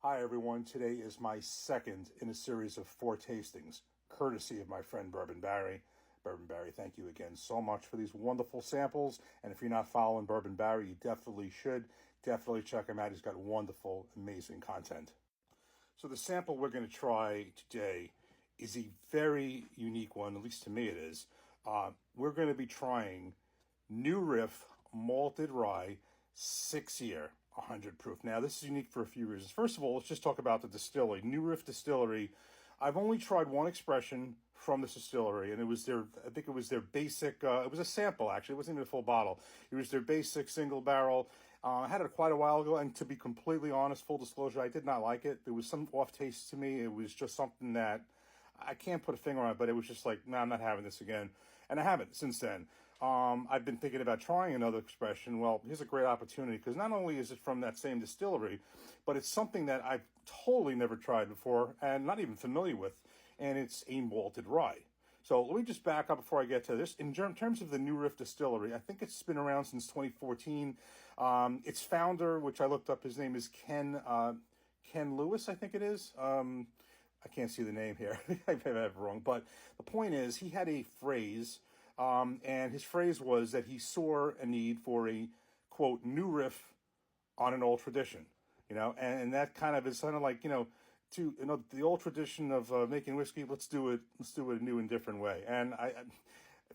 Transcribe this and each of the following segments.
Hi everyone, today is my second in a series of 4 tastings, courtesy of my friend Bourbon Barry. Bourbon Barry, thank you again so much for these wonderful samples, and if you're not following Bourbon Barry, you definitely should. Definitely check him out, he's got wonderful, amazing content. So the sample we're going to try today is a very unique one, at least to me it is. We're going to be trying New Riff Malted Rye 6-year 100 proof. Now, this is unique for a few reasons. First of all, let's just talk about the distillery. New Riff Distillery. I've only tried one expression from this distillery, and it was their, I think it was their basic, it was a sample actually, it wasn't even a full bottle. It was their basic single barrel. I had it quite a while ago, and to be completely honest, full disclosure, I did not like it. There was some off taste to me. It was just something that I can't put a finger on it, but it was just like, no, I'm not having this again. And I haven't since then. I've been thinking about trying another expression. Well, here's a great opportunity, because not only is it from that same distillery, but it's something that I've totally never tried before and not even familiar with, and it's a malted rye. So let me just back up before I get to this. In terms of the New Riff Distillery, I think it's been around since 2014. Its founder, which I looked up, his name is Ken Lewis, I think it is. I can't see the name here. I have it wrong. But the point is, he had a phrase, and his phrase was that he saw a need for a, quote, new riff on an old tradition. And that kind of is kind of like, the old tradition of making whiskey, let's do it a new and different way. And I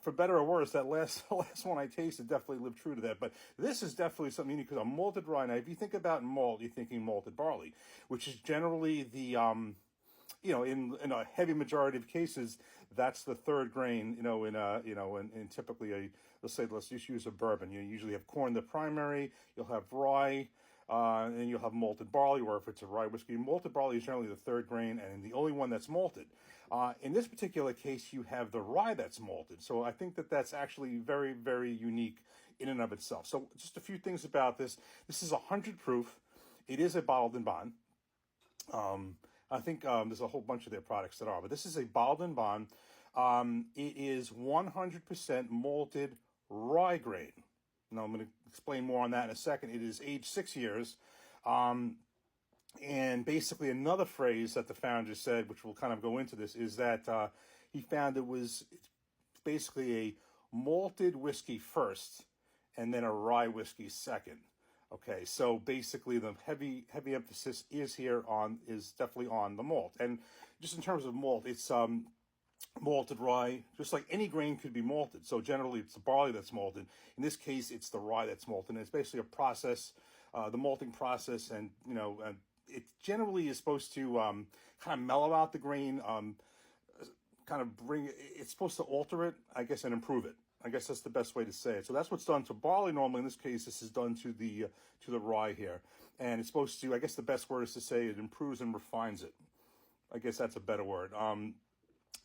for better or worse, that last one I tasted definitely lived true to that. But this is definitely something unique, because a malted rye. Now, if you think about malt, you're thinking malted barley, which is generally the in a heavy majority of cases, that's the third grain. In typically let's just use a bourbon. You usually have corn, the primary. You'll have rye, and you'll have malted barley, or if it's a rye whiskey, malted barley is generally the third grain and the only one that's malted. In this particular case, you have the rye that's malted. So I think that that's actually very, very unique in and of itself. So just a few things about this. This is 100 proof. It is a bottled and bond. I think there's a whole bunch of their products that are, but this is a bottled and bond. It is 100% malted rye grain. Now, I'm going to explain more on that in a second. It is aged 6 years. And basically another phrase that the founder said, which will kind of go into this, is that he found it's basically a malted whiskey first and then a rye whiskey second. Okay, so basically the heavy emphasis is definitely on the malt. And just in terms of malt, it's malted rye, just like any grain could be malted. So generally it's the barley that's malted. In this case, it's the rye that's malted. And it's basically a process, the malting process, and it generally is supposed to kind of mellow out the grain, it's supposed to alter it, I guess, and improve it. I guess that's the best way to say it. So that's what's done to barley normally. In this case, this is done to the rye here. And it's supposed to, I guess the best word is to say it improves and refines it. I guess that's a better word.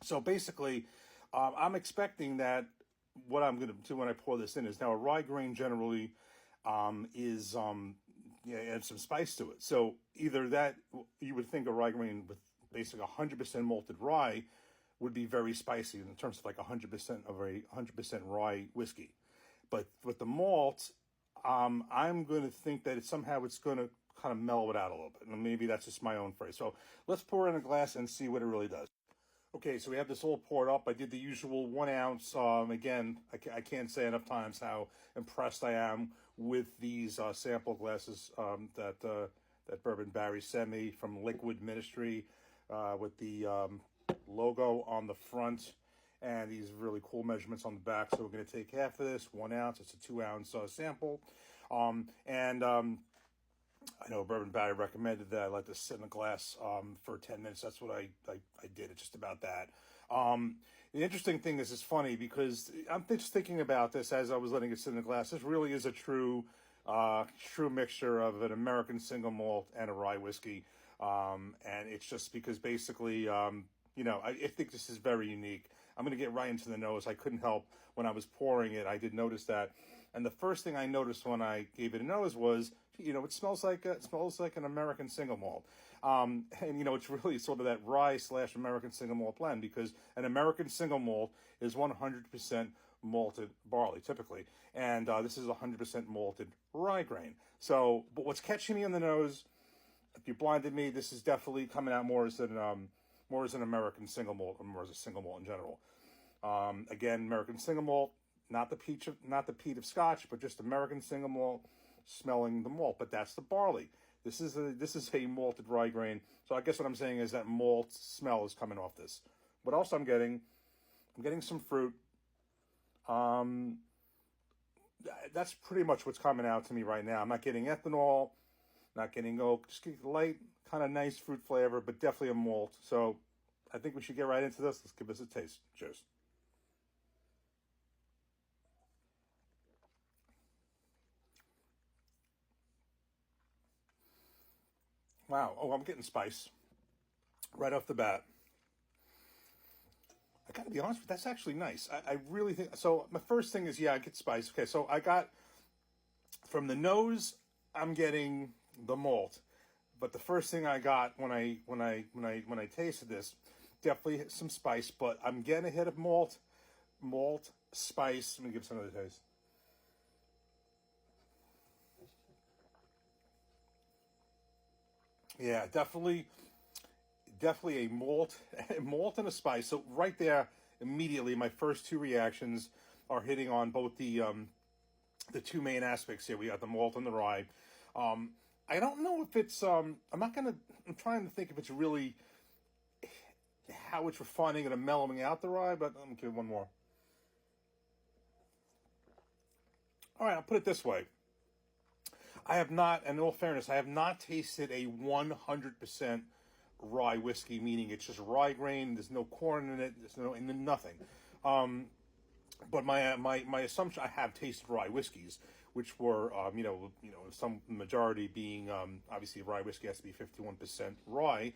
So basically, I'm expecting that what I'm going to do when I pour this in is, now a rye grain generally adds some spice to it. So either that, you would think a rye grain with basically 100% malted rye would be very spicy in terms of like 100% of a 100% rye whiskey. But with the malt, I'm going to think that it's going to kind of mellow it out a little bit. And maybe that's just my own phrase. So let's pour in a glass and see what it really does. Okay, so we have this all poured up. I did the usual 1 ounce. Again, I can't say enough times how impressed I am with these sample glasses that Bourbon Barry sent me from Liquid Ministry with the logo on the front and these really cool measurements on the back. So we're going to take half of this, 1 ounce. It's a 2 ounce sample. I know Bourbon Barry recommended that I let this sit in a glass for 10 minutes. That's what I did. It's just about that. The interesting thing is, it's funny because I'm just thinking about this as I was letting it sit in the glass. This really is a true mixture of an American single malt and a rye whiskey. And it's just because basically, I think this is very unique. I'm going to get right into the nose. I couldn't help when I was pouring it. I did notice that. And the first thing I noticed when I gave it a nose was, it smells like an American single malt. It's really sort of that rye/American single malt blend, because an American single malt is 100% malted barley typically. And this is 100% malted rye grain. So, but what's catching me in the nose if you blinded me, this is definitely coming out more as an American single malt, or more as a single malt in general. Again, American single malt, not the peat of Scotch, but just American single malt, smelling the malt. But that's the barley. This is a malted rye grain. So I guess what I'm saying is that malt smell is coming off this. What else I'm getting? I'm getting some fruit. That's pretty much what's coming out to me right now. I'm not getting ethanol, not getting oak, just getting light, kind of nice fruit flavor, but definitely a malt. So I think we should get right into this. Let's give this a taste. Cheers. Wow. Oh, I'm getting spice right off the bat. I gotta be honest with you, that's actually nice. I really think so. My first thing is, yeah, I get spice. Okay, so I got from the nose, I'm getting the malt, but the first thing I got when I tasted this, definitely some spice. But I'm getting a hit of malt, spice. Let me give this another taste. Yeah, definitely a malt, a malt and a spice. So right there, immediately, my first two reactions are hitting on both the two main aspects here. We got the malt and the rye. Um, I don't know if it's. I'm not gonna. I'm trying to think if it's really how it's refining and mellowing out the rye. But I'm gonna give one more. All right, I'll put it this way. I have not, in all fairness, I have not tasted a 100% rye whiskey, meaning it's just rye grain. There's no corn in it. There's no and nothing. Um, but my assumption, I have tasted rye whiskeys, which were some majority being obviously rye whiskey has to be 51% rye,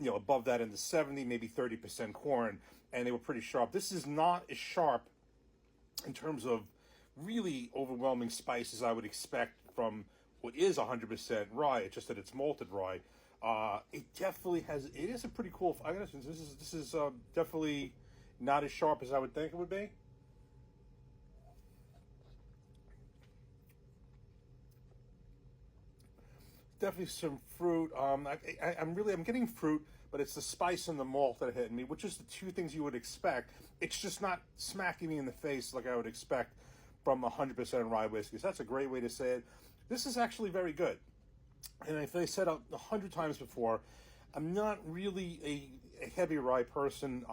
above that in the 70 maybe 30% corn, and they were pretty sharp. This is not as sharp in terms of really overwhelming spice as I would expect from what is 100% rye. It's just that it's malted rye. It definitely has. It is a pretty cool. I guess this is definitely not as sharp as I would think it would be. Definitely some fruit. I'm getting fruit, but it's the spice and the malt that are hitting me, which is the two things you would expect. It's just not smacking me in the face like I would expect from 100% rye whiskey. So that's a great way to say it. This is actually very good. And if I said 100 times before, I'm not really a heavy rye person.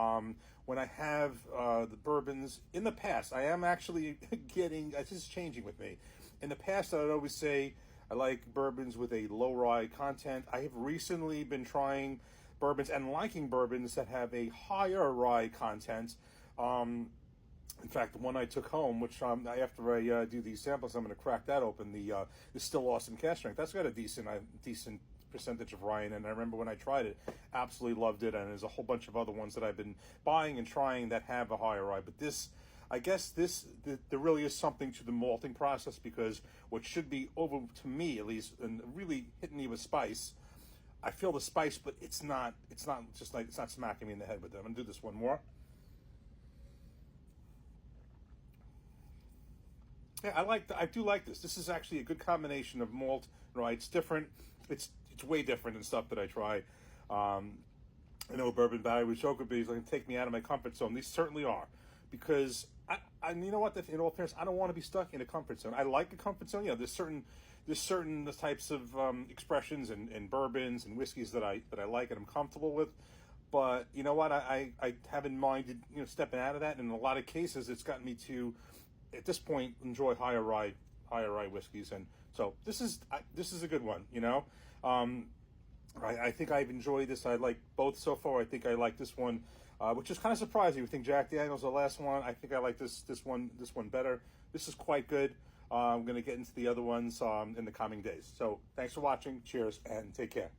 When I have the bourbons in the past, I am actually getting. This is changing with me. In the past, I would always say I like bourbons with a low rye content. I have recently been trying bourbons and liking bourbons that have a higher rye content. Um, in fact, the one I took home, which after I do these samples, I'm going to crack that open. The Still Awesome Cask Strength. That's got a decent percentage of rye in it. And I remember when I tried it, absolutely loved it. And there's a whole bunch of other ones that I've been buying and trying that have a higher rye. But I guess there really is something to the malting process, because what should be over to me at least, and really hitting me with spice. I feel the spice, but it's not. It's not just like it's not smacking me in the head with it. I'm gonna do this one more. Yeah, I do like this. This is actually a good combination of malt, right? It's different. It's way different than stuff that I try. Um, I know bourbon barrel with chocolate bees like take me out of my comfort zone. These certainly are, because you know what? In all fairness, I don't want to be stuck in a comfort zone. I like a comfort zone. There's certain types of expressions and bourbons and whiskeys that I like and I'm comfortable with. But you know what? I haven't minded stepping out of that. And in a lot of cases, it's gotten me to at this point enjoy higher rye whiskeys, and so this is a good one. Um, I think I've enjoyed this. I like both so far. I think I like this one, which is kind of surprising. We think Jack Daniel's the last one. I think I like this one better. This is quite good. I'm going to get into the other ones in the coming days. So thanks for watching. Cheers and take care.